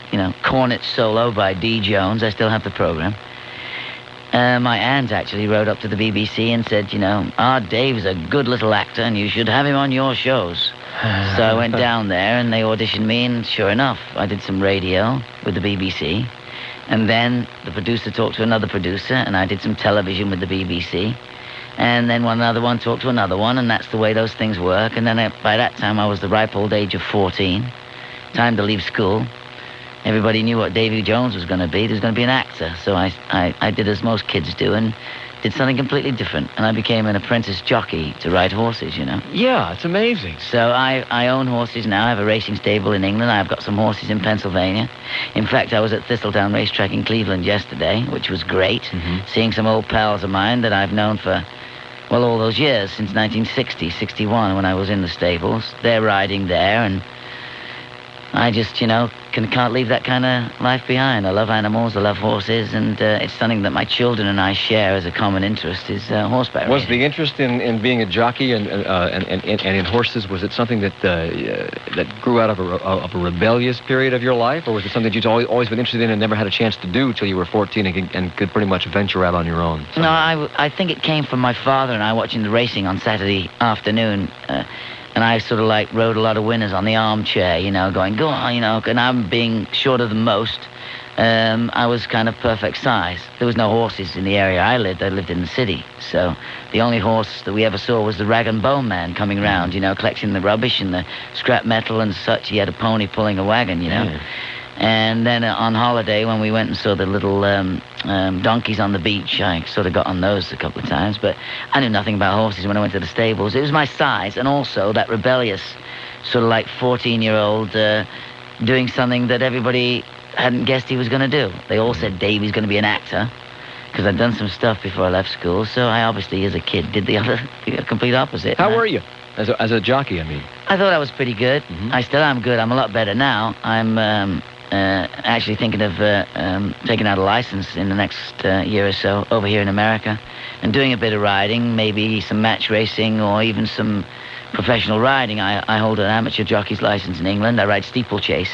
cornet solo by D. Jones. I still have the program. My aunt actually wrote up to the BBC and said, Dave's a good little actor and you should have him on your shows. So I went down there and they auditioned me, and sure enough, I did some radio with the BBC. And then the producer talked to another producer, and I did some television with the BBC. And then another one talked to another one, and that's the way those things work. And then by that time, I was the ripe old age of 14. time to leave school. Everybody knew what Davy Jones was going to be. He was going to be an actor. So I did as most kids do and did something completely different. And I became an apprentice jockey to ride horses, you know. Yeah, it's amazing. So I own horses now. I have a racing stable in England. I've got some horses in Pennsylvania. In fact, I was at Thistledown Racetrack in Cleveland yesterday, which was great. Seeing some old pals of mine that I've known for, well, all those years, since 1960, 61, when I was in the stables. They're riding there, and I just, you know, can't leave that kind of life behind. I love animals, I love horses, and it's something that my children and I share as a common interest is horseback Was racing. the interest in being a jockey and in horses, was it something that grew out of a rebellious period of your life, or was it something that you'd always been interested in and never had a chance to do till you were 14 and could pretty much venture out on your own? No, I think it came from my father and I watching the racing on Saturday afternoon. And I sort of like rode a lot of winners on the armchair, you know, going, go on, you know, and I'm being shorter than most. I was kind of perfect size. There was no horses in the area I lived. I lived in the city. So the only horse that we ever saw was the rag and bone man coming round, you know, collecting the rubbish and the scrap metal and such. He had a pony pulling a wagon, you know. Yeah. And then on holiday, when we went and saw the little donkeys on the beach, I sort of got on those a couple of times. But I knew nothing about horses when I went to the stables. It was my size and also that rebellious sort of like 14-year-old doing something that everybody hadn't guessed he was going to do. They all said Davy's going to be an actor because I'd done some stuff before I left school. So I obviously, as a kid, did the complete opposite. How were you as a jockey, I mean? I thought I was pretty good. I still am good. I'm a lot better now. I'm actually thinking of taking out a license in the next year or so over here in America and doing a bit of riding, maybe some match racing or even some professional riding. I hold an amateur jockey's license in England. I ride steeplechase.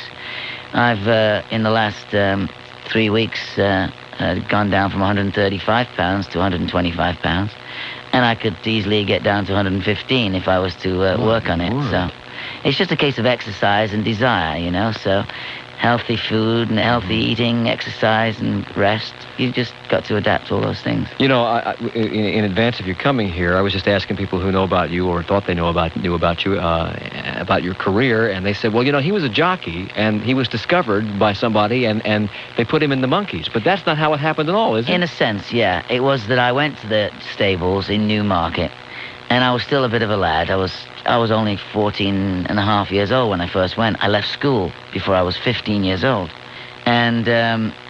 I've, in the last 3 weeks, gone down from 135 pounds to 125 pounds. And I could easily get down to 115 if I was to work on it. So it's just a case of exercise and desire, you know, so healthy food and healthy eating, exercise and rest. You just got to adapt to all those things. You know, in advance of you coming here, I was just asking people who know about you or thought they knew about you, about your career, and they said, well, you know, he was a jockey, and he was discovered by somebody, and they put him in the Monkees. But that's not how it happened at all, is it? In a sense, yeah. It was that I went to the stables in Newmarket, and I was still a bit of a lad. I was only 14 and a half years old when I first went. I left school before I was 15 years old. And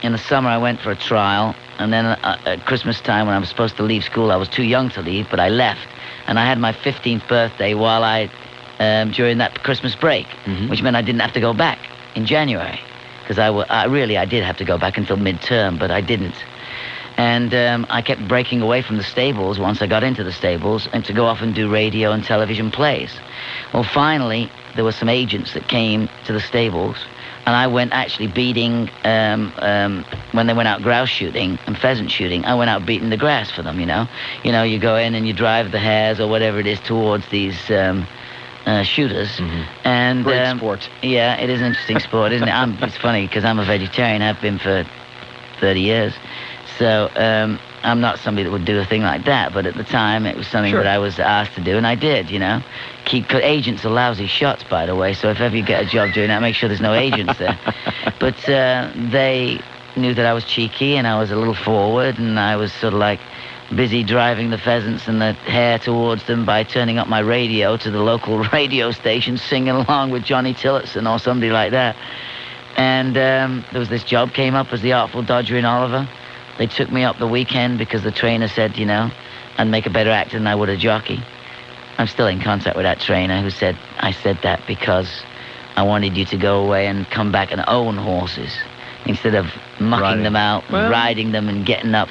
in the summer, I went for a trial. And then at Christmas time, when I was supposed to leave school, I was too young to leave, but I left. And I had my 15th birthday during that Christmas break, which meant I didn't have to go back in January. Because I did have to go back until midterm, but I didn't. And I kept breaking away from the stables once I got into the stables and to go off and do radio and television plays. Well, finally, there were some agents that came to the stables, and I went actually beating, when they went out grouse shooting and pheasant shooting, I went out beating the grass for them, you know. You know, you go in and you drive the hares or whatever it is towards these shooters. And great sport. Yeah, it is an interesting sport, isn't it? It's funny because I'm a vegetarian, have been for 30 years. So I'm not somebody that would do a thing like that, but at the time it was something that I was asked to do, and I did, you know. Agents are lousy shots, by the way, so if ever you get a job doing that, make sure there's no agents there. But they knew that I was cheeky and I was a little forward, and I was sort of like busy driving the pheasants and the hare towards them by turning up my radio to the local radio station, singing along with Johnny Tillotson or somebody like that. And there was this job came up as the Artful Dodger in Oliver. They took me up the weekend because the trainer said, you know, I'd make a better actor than I would a jockey. I'm still in contact with that trainer who said, I said that because I wanted you to go away and come back and own horses instead of mucking them out, riding them and getting up.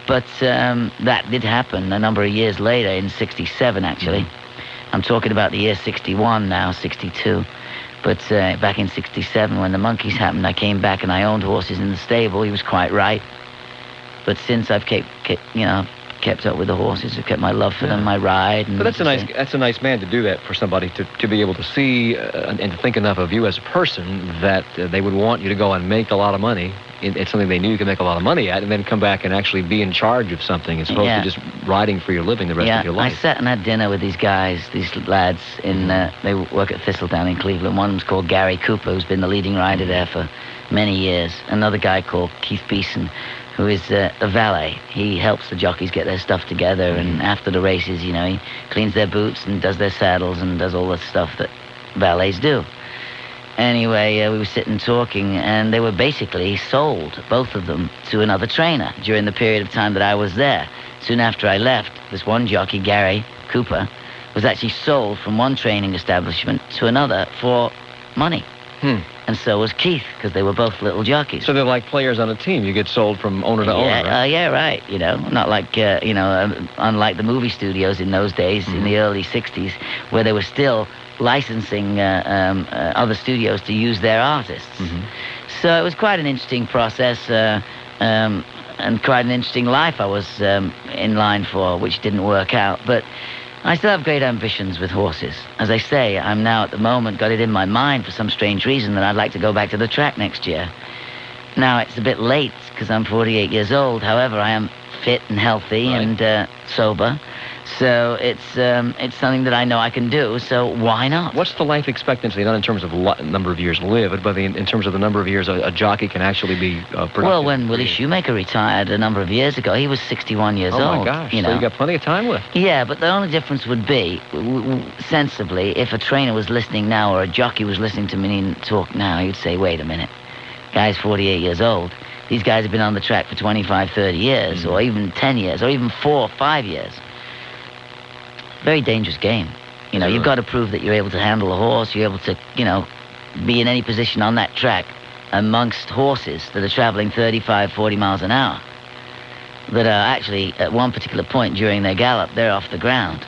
But that did happen a number of years later, in 67 actually. I'm talking about the year 61 now, 62. But back in 67 when the Monkees happened, I came back and I owned horses in the stable. He was quite right. But since I've kept up with the horses, I've kept my love for them, my ride. And but that's a nice man to do that for somebody to be able to see and to think enough of you as a person that they would want you to go and make a lot of money it's something they knew you could make a lot of money at, and then come back and actually be in charge of something as opposed to just riding for your living the rest of your life. I sat and had dinner with these guys, these lads, they work at Thistledown in Cleveland. One of them's called Gary Cooper, who's been the leading rider there for many years. Another guy called Keith Beeson, who is a valet. He helps the jockeys get their stuff together, and after the races, he cleans their boots and does their saddles and does all the stuff that valets do. Anyway, we were sitting talking, and they were basically sold, both of them, to another trainer during the period of time that I was there. Soon after I left, this one jockey, Gary Cooper, was actually sold from one training establishment to another for money. And so was Keith, because they were both little jockeys. So they're like players on a team. You get sold from owner to owner, right? Yeah, right. Not like, unlike the movie studios in those days, in the early 60s, where they were still licensing other studios to use their artists. So it was quite an interesting process and quite an interesting life I was in line for, which didn't work out. But I still have great ambitions with horses. As I say, I'm now at the moment got it in my mind for some strange reason that I'd like to go back to the track next year. Now, it's a bit late because I'm 48 years old. However, I am fit and healthy and sober. So it's something that I know I can do, so why not? What's the life expectancy, not in terms of number of years lived, but in terms of the number of years a jockey can actually be productive? Well, when Willie Shoemaker retired a number of years ago, he was 61 years old. Oh, my gosh. So you got plenty of time left. Yeah, but the only difference would be, sensibly, if a trainer was listening now or a jockey was listening to me talk now, he'd say, wait a minute, guy's 48 years old. These guys have been on the track for 25, 30 years, or even 10 years, or even 4 or 5 years. Very dangerous game. You've got to prove that you're able to handle a horse, you're able to, be in any position on that track amongst horses that are traveling 35, 40 miles an hour, that are actually, at one particular point during their gallop, they're off the ground.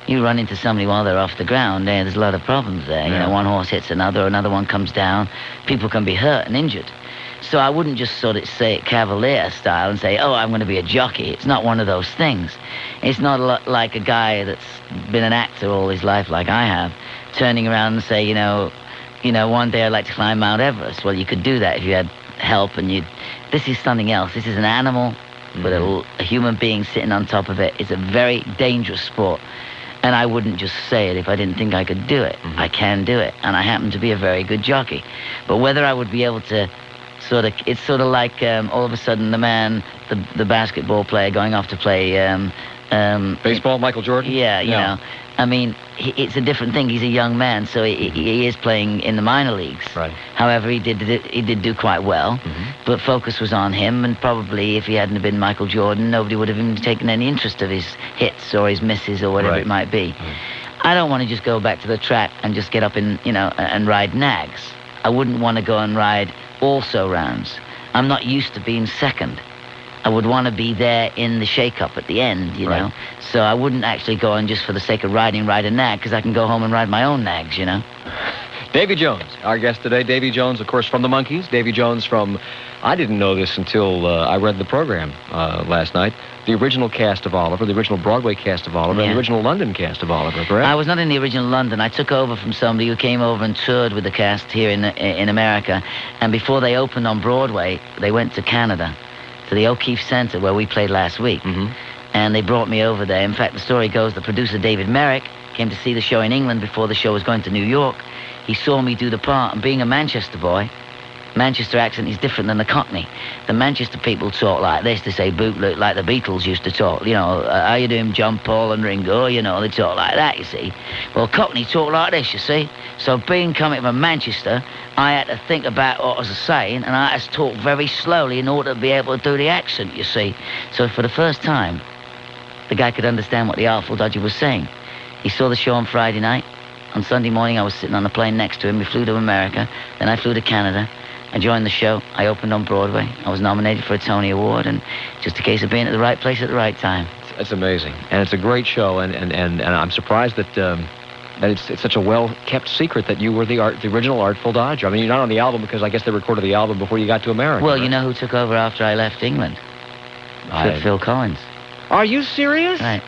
You run into somebody while they're off the ground, there's a lot of problems there. One horse hits another one comes down, people can be hurt and injured. So I wouldn't just sort of say it cavalier style and say, oh, I'm going to be a jockey. It's not one of those things. It's not like a guy that's been an actor all his life like I have, turning around and say, one day I'd like to climb Mount Everest. Well, you could do that if you had help and this is something else. This is an animal with a human being sitting on top of it. It's a very dangerous sport. And I wouldn't just say it if I didn't think I could do it. I can do it. And I happen to be a very good jockey. But whether I would be able to it's sort of like all of a sudden the basketball player going off to play baseball, Michael Jordan. Yeah. I mean, it's a different thing. He's a young man, so he is playing in the minor leagues. Right. However, he did do quite well, but focus was on him, and probably if he hadn't been Michael Jordan, nobody would have even taken any interest of his hits or his misses or whatever it might be. I don't want to just go back to the track and just get up and ride nags. I wouldn't want to go and ride also rounds. I'm not used to being second. I would want to be there in the shake-up at the end, know. So I wouldn't actually go on just for the sake of ride a nag, because I can go home and ride my own nags, Davy Jones, our guest today. Davy Jones, of course, from the Monkees. Davy Jones from, I didn't know this until I read the program last night, the original cast of Oliver, the original Broadway cast of Oliver, and the original London cast of Oliver, correct? I was not in the original London. I took over from somebody who came over and toured with the cast here in America. And before they opened on Broadway, they went to Canada, to the O'Keefe Center, where we played last week. And they brought me over there. In fact, the story goes, the producer, David Merrick, came to see the show in England before the show was going to New York. He saw me do the part, and being a Manchester boy, Manchester accent is different than the Cockney. The Manchester people talk like this. They say bootlick like the Beatles used to talk. How you doing, John, Paul and Ringo? They talk like that, you see. Well, Cockney talk like this, you see. So being coming from Manchester, I had to think about what I was saying, and I had to talk very slowly in order to be able to do the accent, you see. So for the first time, the guy could understand what the Artful Dodger was saying. He saw the show on Friday night. On Sunday morning, I was sitting on a plane next to him. We flew to America. Then I flew to Canada. I joined the show. I opened on Broadway. I was nominated for a Tony Award, and just a case of being at the right place at the right time. It's amazing, and it's a great show, and I'm surprised that it's such a well-kept secret that you were the original Artful Dodger. I mean, you're not on the album because I guess they recorded the album before you got to America. Well, you know who took over after I left England? Phil Collins. Are you serious? Right.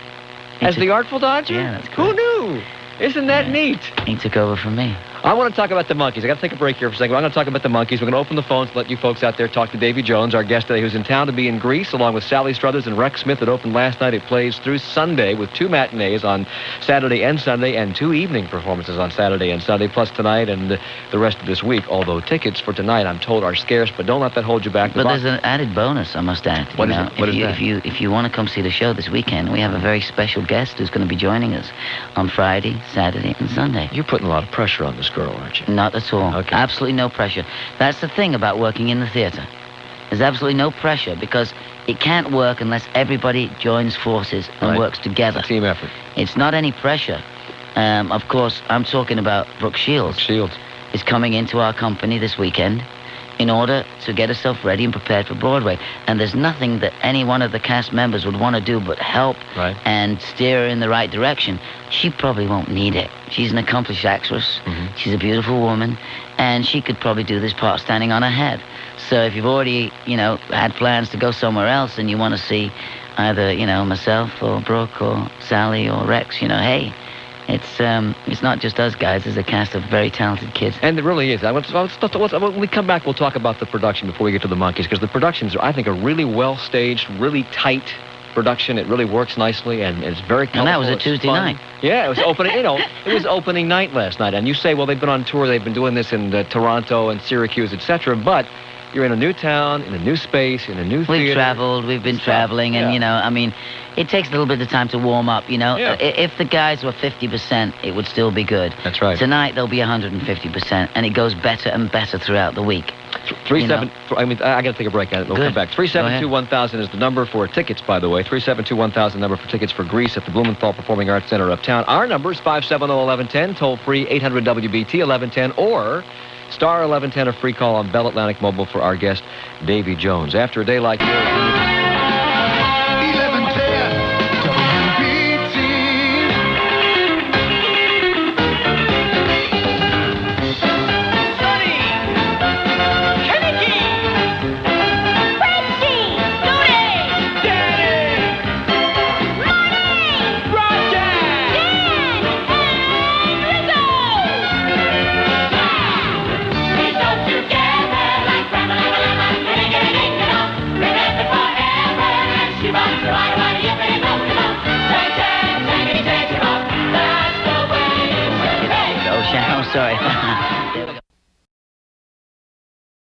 As the Artful Dodger? Yeah, that's correct. Who knew? Isn't that neat? He took over from me. I want to talk about the Monkees. I got to take a break here for a second. I'm going to talk about the Monkees. We're going to open the phones, let you folks out there talk to Davy Jones, our guest today, who's in town to be in Greece, along with Sally Struthers and Rex Smith. That opened last night. It plays through Sunday with 2 matinees on Saturday and Sunday, and 2 evening performances on Saturday and Sunday, plus tonight and the rest of this week. Although tickets for tonight, I'm told, are scarce, but don't let that hold you back. But there's an added bonus, I must add. What is it? What is that? If you want to come see the show this weekend, we have a very special guest who's going to be joining us on Friday, Saturday, and Sunday. You're putting a lot of pressure on this girl, aren't you? Not at all. Okay. Absolutely no pressure. That's the thing about working in the theater. There's absolutely no pressure because it can't work unless everybody joins forces and works together. It's a team effort. It's not any pressure. Of course, I'm talking about Brooke Shields. Shields is coming into our company this weekend in order to get herself ready and prepared for Broadway. And there's nothing that any one of the cast members would want to do but help and steer her in the right direction. She probably won't need it. She's an accomplished actress. Mm-hmm. She's a beautiful woman, and she could probably do this part standing on her head. So if you've already, had plans to go somewhere else and you want to see either, myself or Brooke or Sally or Rex, hey, it's not just us guys. There's a cast of very talented kids. And it really is. When we come back, we'll talk about the production before we get to the Monkees, because the productions are, I think, a really well-staged, really tight production. It really works nicely, and it's very colorful. And that was a Tuesday night. Yeah, it was opening, it was opening night last night. And you say, well, they've been on tour, they've been doing this in Toronto and Syracuse, etc., but you're in a new town, in a new space, in a new theater. We've traveled, we've been traveling, and, it takes a little bit of time to warm up, Yeah. If the guys were 50%, it would still be good. That's right. Tonight, they'll be 150%, and it goes better and better throughout the week. I got to take a break on it. We'll come back. 372-1000 is the number for tickets, by the way. 372-1000 number for tickets for Greece at the Blumenthal Performing Arts Center uptown. Our number is 570-1110, toll free 800-WBT 1110, or star 1110, a free call on Bell Atlantic Mobile for our guest, Davy Jones. After a day like yours,